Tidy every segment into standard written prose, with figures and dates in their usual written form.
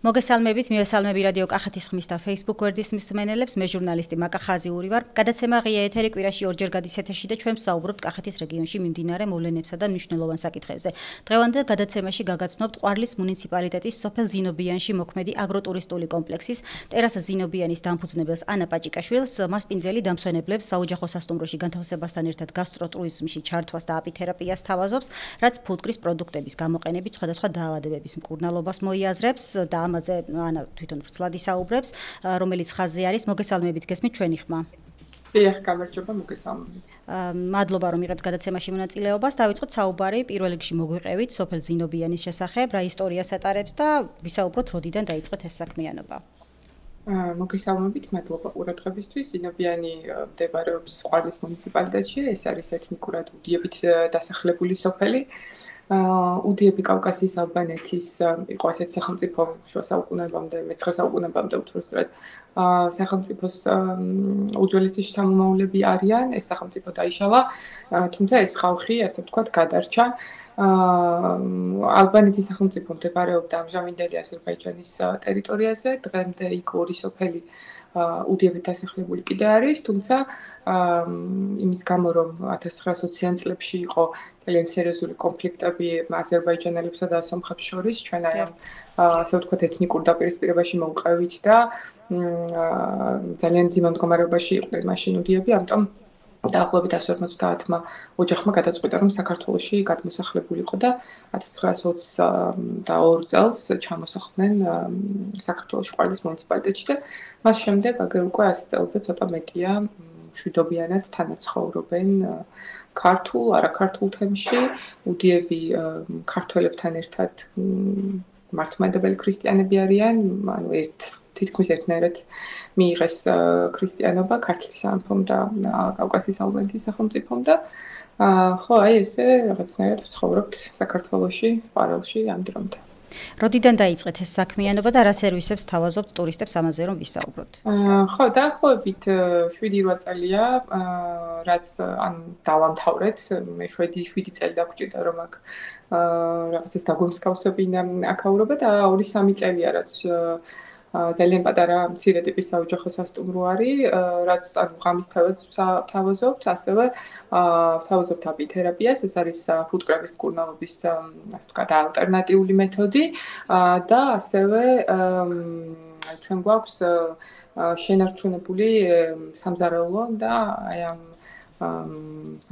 მოგესალმებით, მივესალმები რადიო კახეთის ხმის და Facebook გვერდის მსმენელებს, მე ჟურნალისტი მაკა ხაზიური ვარ. გადაცემა ღია ეთერი კვირაში ორჯერ გადის ეთერში და ჩვენ ვსაუბრობთ კახეთის რეგიონში მიმდინარე მოვლენებსა და მნიშვნელოვან საკითხებზე. დღევანდელ გადაცემაში გაგაცნობთ ყვარლის მუნიციპალიტეტის სოფელ ზინობიანში მოქმედი აგროტურისტული კომპლექსის ტერას ზინობიანის დამფუძნებელს ანა პაჭიკაშვილს, მას პინძელი დამსვენებლებს საოჯახო სასტუმროში განთავსებასთან ერთად გასტროტურიზმში ჩართვას და აპითერაპიას თავაზობს, რაც ფუდკრის პროდუქტების გამოყენებით სხვადასხვა დაავადებების მკურნალობას მოიაზრებს და ამაზე ანა თვითონ ვრცლად ისაუბრებს, რომელიც ხაზზე არის. მოგესალმებით, გესმით ჩვენი ხმა. დიახ, გამარჯობა, მოგესალმებით. მადლობა, რომ იღებთ გადაცემაში მონაწილეობას. დავიწყოთ საუბარი პირველ რიგში მოგვიყევით სოფელ ზინობიანის შესახებ, რა ისტორიას ატარებს და ვისაუბროთ, როდიდან დაიწყეთ ეს საქმიანობა. მოგესალმებით, მადლობა ყურადღებისთვის. ზინობიანი მდებარეობს ყვარლის მუნიციპალიტეტში, ეს არის ეთნიკურად უდიებით დასახლებული სოფელი. უდიები კავკასიის ალბანეთის იყო ასეთ სახელმწიფო შუა საუკუნეებამდე, მე-9 საუკუნეებამდე უბრალოდ სახელმწიფოს უძველესი შთამომავლები არიან, ეს სახელმწიფო დაიშალა, თუმცა ეს ხალხი, ასე ვთქვათ, გადარჩა. ალბანეთის სახელმწიფო მდებარეობდა ამჟამინდელი აზერბაიჯანის ტერიტორიაზე, დღემდე იქ ორი სოფელი უდიებით დასახლებული კიდე არის, თუმცა იმის გამო, რომ 1920-იან წლებში იყო ძალიან სერიოზული კონფლიქტები აზერბაიჯანელებსა და სომხებს შორის, ჩვენ აი ამ ასე ვთქვათ ეთნიკურ დაპირისპირებაში მოვყევით და ძალიან ძიმე მდგომარეობაში იყვნენ მაშინ უდიები, ამიტომ დაახლოებით 150-მა ოჯახმა გადაწყვიტა, რომ საქართველოში გადმოსახლებულიყო და 1922 წელს ჩამოსახლდნენ საქართველოში ყვარლის მუნიციპალიტეტში და მას შემდეგ აგერ უკვე 100 წელზე ცოტა მეტია მშვიდობიანად თანაცხოვრობენ ქართულ, არაქართულ თემში, უდიები ქართველებთან ერთად მართლმადიდებელი ქრისტიანები არიან, ანუ თითქმის ერთნაირად მიიღეს ქრისტიანობა ქართლის სამეფომ და კავკასიის ალბანეთის სახელმწიფომ და ხო, აი ესე რაღაცნაირად ვცხოვრობთ საქართველოში, ყვარელში ამ დრომდე. როდიდან დაიწყეთ ეს საქმიანობა და რა სერვისებს თავაზობთ ტურისტებს ამაზე რომ ვისაუბროთ? ხო, დაახლოებით 7-8 წელია, რაც ან დავამთავრეთ, მე 7 წელი დაგვრჩება რომ აქ რაღაცას დაგვემსგავსებინა აქაურობა და 2-3 წელია რაც ძალიან პატარა მცირე ტიპის საოჯახო სასტუმრო არის, რაც ანუ ღამის თავაზობთ, ასევე თავაზობთ აპითერაპიას, ეს არის ფუდკრების მკურნალობის ასე ვთქვათ ალტერნატიული მეთოდი და ასევე ჩვენ გვაქვს შენარჩუნებული სამზარეულო და აი ამ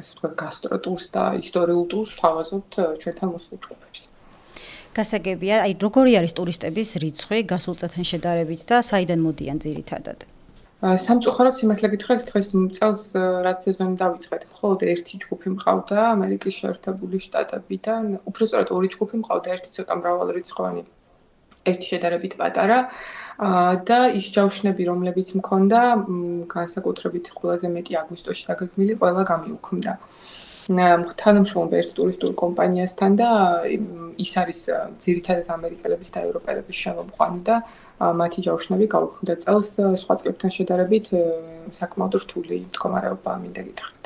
ასე ვთქვათ გასტროტურს და ისტორიულ ტურს თავაზობთ ჩვენთან მოსულ ჯგუფებს. გასაგებია, აი როგორი არის ტურისტების რიცხვი გასულ წელთან შედარებით და საიდან მოდიან ძირითადად? სამწუხაროდ სიმართლე გითხრათ, დღეს წელს რაც სეზონი დავიწყეთ, მხოლოდ ერთი ჯგუფი მყავდა ამერიკის შეერთებული შტატებიდან, უბრალოდ ორი ჯგუფი მყავდა, ერთი ცოტა მრავალრიცხოვანი, ერთი შედარებით პატარა და ის ჯავშნები, რომლებიც მქონდა, განსაკუთრებით ყველაზე მეტი აგვისტოში დაგეგმილი, ყველა გამიუქმდა. თანამშრომლობ ერთ ტურისტულ კომპანიასთან და ის არის ძირითადად ამერიკელების და ევროპელების შემომყვანი და მათი ჯავშნები გაუქმდა წელს სხვა წლებთან შედარებით საკმაოდ რთული მდგომარეობა მინდა გითხრათ.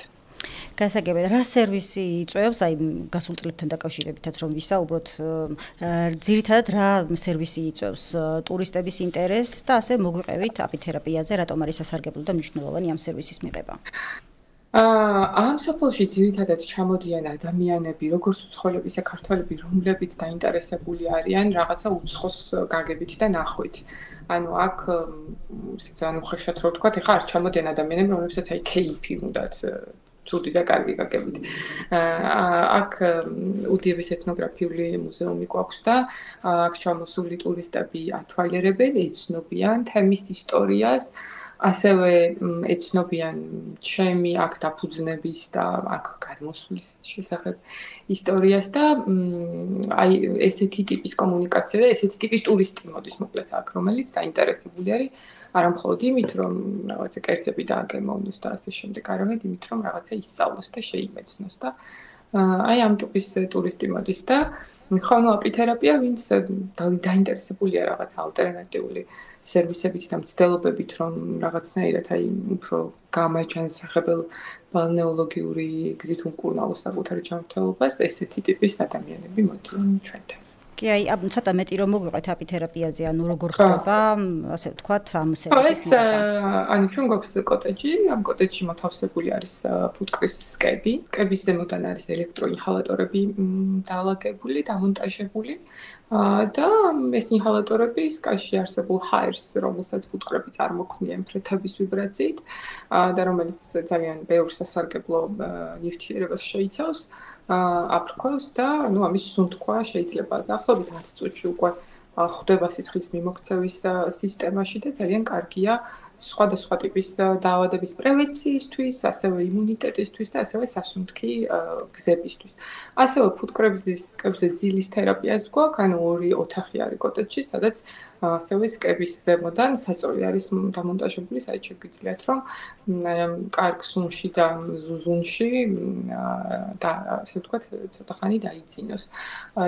გასაგებია, რა სერვისი იწვევს, აი გასულ წლებთან დაკავშირებითაც რომ ვისაუბროთ, ძირითადად რა სერვისი იწვევს ტურისტების ინტერესს და ასე მოგვიყევით აპითერაპიაზე, რატომ არის სასარგებლო და მნიშვნელოვანი ამ სერვისის მიღება? ამ სოფელში ძირითადად ჩამოდიან ადამიანები, როგორც უცხოელები, ისე ქართველები, რომლებიც დაინტერესებული არიან რაღაცა უცხოს გაგებით და ნახვით. ანუ აქ ძალიან უხეშად რო ვთქვათ, ეხლა არ ჩამოდიან ადამიანები, რომლებსაც აი кейფი უნდათ ცუდი და კარგი გაგებით. აქ უდიების ეთნოგრაფიული მუზეუმი გვაქვს და აქ ჩამოსული ტურისტები ათვალიერებენ, ეცნობიან თემის ისტორიას. ასევე ეცნობიან ჩემი აქ დაფუძნების და აქ გადმოსვლის შესახებ ისტორიას და აი ესეთი ტიპის კომუნიკაცია და ესეთი ტიპის ტურისტი მოდის მოკლედ აქ, რომელიც დაინტერესებული არის არა მხოლოდ იმით, რომ რაღაცა კერძები დააგემოვნოს და ასე შემდეგ, არამედ იმით, რომ რაღაცა ისწავლოს და შეიმეცნოს და აი ამ ტიპის ტურისტი მოდის და ხოლო აპითერაპია, ვინც დაინტერესებულია რაღაც ალტერნატიული სერვისებით და მცდელობებით, რომ რაღაცნაირად აი უფრო გამაჯანსაღებელ ბალნეოლოგიური გზით უმკურნალოს საკუთარი ჯანმრთელობას, ესეთი ტიპის ადამიანები მოდიან ჩვენთან. კი, აი, ცოტა მეტი რომ მოგვიყვეთ აპითერაპიაზე, ანუ როგორ ხდება, ასე ვთქვათ, ამ სერვისის მიღება. ანუ ჩვენ გვაქვს კოტეჯი, ამ კოტეჯში მოთავსებული არის ფუტკრის სკები. სკების ზემოდან არის ელექტროინჰალატორები დაალაგებული, დამონტაჟებული. და ეს ინჰალატორები სკაში არსებულ ჰაერს, რომელსაც ფუტკრები წარმოქმნიან ფრეთების ვიბრაციით და რომელიც ძალიან ბევრ სასარგებლო ნივთიერებას შეიცავს, აფრქვევს და ამის სუნთქვა შეიძლება დაახლოებით 10 წუთში უკვე ხვდება სისხლის მიმოქცევის სისტემაში და ძალიან კარგია სხვადასხვა ტიპის დაავადების პრევენციისთვის, ასევე იმუნიტეტისთვის და ასევე სასუნთქი გზებისთვის. ასევე ფუტკრების სკებზე ძილის თერაპიაც გვაქვს, ანუ ორი ოთახი არის კოტეჯში, სადაც ასევე სკების ზემოდან საწოლი არის დამონტაჟებული, სადაც შეგვიძლიათ რომ კარგ სუნში და ზუზუნში და ასე ვთქვათ, ცოტა ხანი დაიძინოს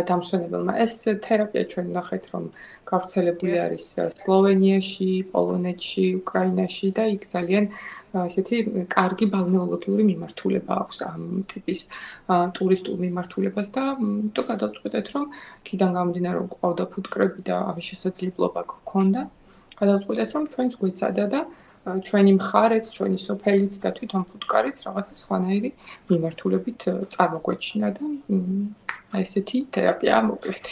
დამსვენებელმა. ეს თერაპია ჩვენ ვნახეთ, რომ გავრცელებული არის სლოვენიაში, პოლონეთში, უკრაინაში და იქ ძალიან ესეთი კარგი ბალნეოლოგიური მიმართულება აქვს ამ ტიპის ტურისტულ მიმართულებას და თუ გადავწყვეტეთ რომ იქიდან გამომდინარე რომ ყავდა ფუტკრები და ამის შესაძლებლობა გქონდა გადავწყვეტეთ რომ ჩვენს გვეცადა და ჩვენი მხარეც, ჩვენი სოფელიც და თვითონ ფუტკარიც რაღაცა სხვანაირი მიმართულებით წარმოგვეჩინა და ესეთი თერაპია მოკლედ.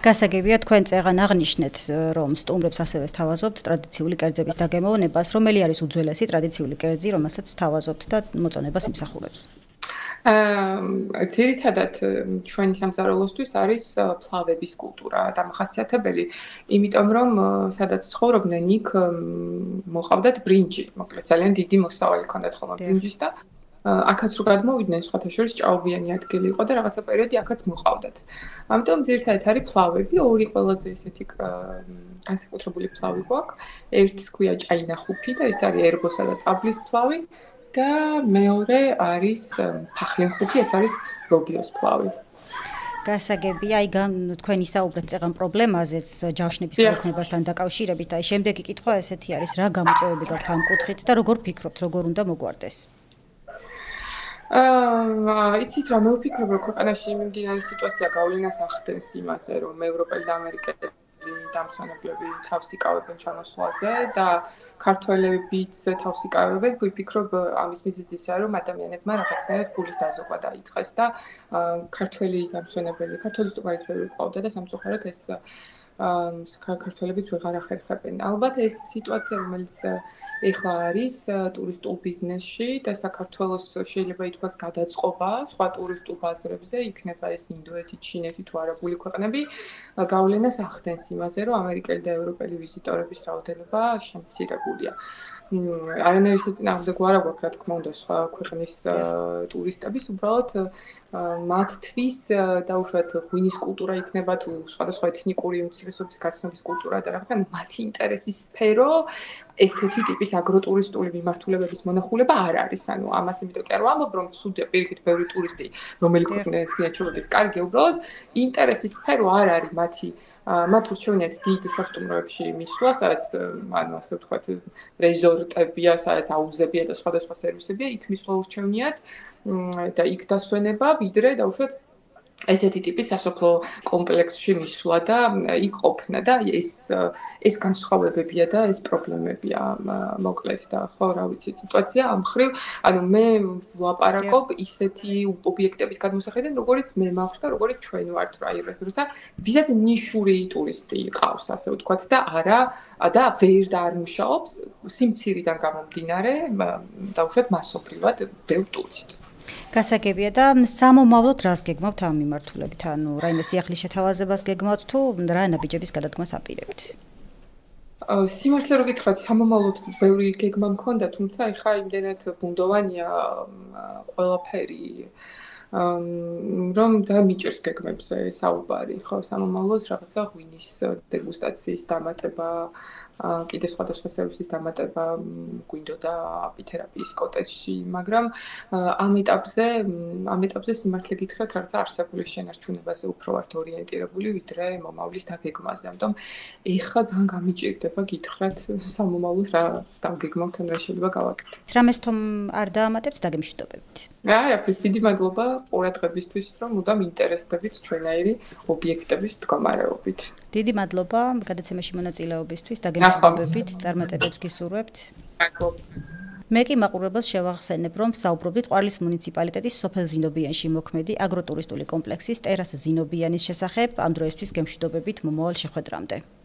გასაგებია თქვენ წეღან აღნიშნეთ რომ სტუმრებს ასევე სთავაზობთ ტრადიციული კერძების დაგემოვნებას, რომელი არის უძველესი ტრადიციული კერძი, რომელსაც სთავაზობთ და მოწონებას იმსახურებს? ძირითადად ჩვენი სამზარეულოსთვის არის ფლავების კულტურა დამახასიათებელი, იმიტომ რომ სადაც ცხოვრობდნენ იქ მოყავდათ ბრინჯი, მოკლედ ძალიან დიდი მოსავალი ჰქონდათ ხოლმე ბრინჯის და აქაც რო გადმოვიდნენ სხვათა შორის ჭაობიანი ადგილი იყო და რაღაცა პერიოდი აქაც მოყავდათ. ამიტომ ძირითადად არის ფლავები, ორი ყველაზე ესეთი განსაკუთრებული ფლავი გვაქვს. ერთს ქვია ჭაინახუფი და ეს არის ერბოსა და წაბლის ფლავი და მეორე არის ფახლენხუფი, ეს არის ლობიოს ფლავი. გასაგებია, აი თქვენ ისაუბრეთ წეღან პრობლემაზეც ჯავშნების მოქმედებასთან დაკავშირებით, აი შემდეგი კითხვა ესეთი არის, რა გამოწვევები გაქვთ ამ კუთხით და როგორ ფიქრობთ, როგორ უნდა მოგვარდეს? იცით რა, მე ვფიქრობ, რომ ქვეყანაში მიმდინარე სიტუაცია გავლენას ახდენს იმაზე, რომ ევროპელი და ამერიკელი დამსვენებლები თავს იკავებენ ჩამოსვლაზე და ქართველებიც თავს იკავებენ. ვფიქრობ, ამის მიზეზი ისაა, რომ ადამიანებმა რაღაცნაირად ფულის დაზოგვა დაიწყეს და ქართველი დამსვენებელი, ქართული სტუმარიც ბევრი ყავდა და სამწუხაროდ ეს ქართველებიც ვეღარ ახერხებენ. ალბათ ეს სიტუაცია, რომელიც ეხლა არის ტურისტულ ბიზნესში და საქართველოს შეიძლება ითქვას გადაწყობა სხვა ტურისტულ ბაზრებზე, იქნება ეს ინდოეთი, ჩინეთი თუ არაბული ქვეყნები, გავლენას ახდენს იმაზე, რომ ამერიკელი და ევროპელი ვიზიტორების რაოდენობა შემცირებულია. არანაირი საწინააღმდეგო არ აქვს, რა თქმა უნდა, სხვა ქვეყნის ტურისტების, უბრალოდ მათთვის დაუშვათ ღვინის კულტურა იქნება თუ სხვადასხვა ეთნიკური უმცირესობის გაცნობის კულტურა და რაღაცა მათი ინტერესის სფერო ესეთი ტიპის აგროტურისტული მიმართულებების მონახულება არ არის. ანუ ამას იმიტომ კი არ ვამბობ, რომ ცუდია პირიქით ბევრი ტურისტი, რომელი ქვეყნიდან ჩამოდის, კარგია, უბრალოდ ინტერესის სფერო არ არის მათი. მათ ურჩევნიათ დიდ სასტუმროებში მისვლა, სადაც ანუ ასე ვთქვათ, რეზორტებია, სადაც აუზებია და სხვადასხვა სერვისებია, იქ მისვლა ურჩევნიათ და იქ დასვენება, ვიდრე დაუშვათ ესეთი ტიპის სასოფლო კომპლექსში მისვლა და იქ ყოფნა და ეს განსხვავებებია და ეს პრობლემებია მოკლედ და ხო რა ვიცი სიტუაცია ამ ხრივ ანუ მე ვლაპარაკობ ისეთი ობიექტების გადმოსახედიდან როგორიც მე მაქვს და როგორიც ჩვენ ვართ რაიონზე როცა ვიზად ნიშური ტურისტი ყავს ასე ვთქვათ და არა და ვერ და არ მუშაობს სიმცირიდან გამომდინარე დაუშვათ მასობრივად ბევრ ტურისტს გასაგებია და სამომავლოდ რას გეგმავთ ამ მიმართულებით? ანუ რაიმე სიახლის შეთავაზებას გეგმავთ თუ რა ნაბიჯების გადადგმას აპირებთ? სიმართლე რო გითხრათ, სამომავლოდ ბევრი გეგმა მქონდა, თუმცა ეხა იმდენად ბუნდოვანია ყველაფერი რომ და მიჭერს გეგმებზე საუბარი, ხო, სამომავლოდ რაღაცა ღვინის დეგუსტაციის დამატება, კიდე სხვადასხვა სერვისის დამატება გვინდოდა აპითერაპიის კოტეჯში, მაგრამ ამ ეტაპზე სიმართლე გითხრათ, რაღაცა არსებული შენარჩუნებაზე უფრო ვართ ორიენტირებული, ვიდრე მომავლის დაგეგმაზე. ამიტომ ეხლა ძალიან გამიჭირდება გითხრათ სამომავლოდ რა დავგეგმავთ ან რა შეიძლება გავაკეთოთ. რამეს თომ არ დაამატებთ, დაგემშვიდობებით. არაფერს, დიდი მადლობა ყურადღებისთვის, რომ მუდამ ინტერესდებით ჩვენაირი ობიექტების მდგომარეობით. დიდი მადლობა გადაცემაში მონაწილეობისთვის და გემშვიდობებით, წარმატებებს გისურვებთ. მადლობა. მე კი მაყურებელს შევახსენებ, რომ საუბრობდით ყვარლის მუნიციპალიტეტის სოფელ ზინობიანში მოქმედი აგროტურისტული კომპლექსის ტერას ზინობიანის შესახებ. ამ დროისთვის გემშვიდობებით მომავალ შეხვედრამდე.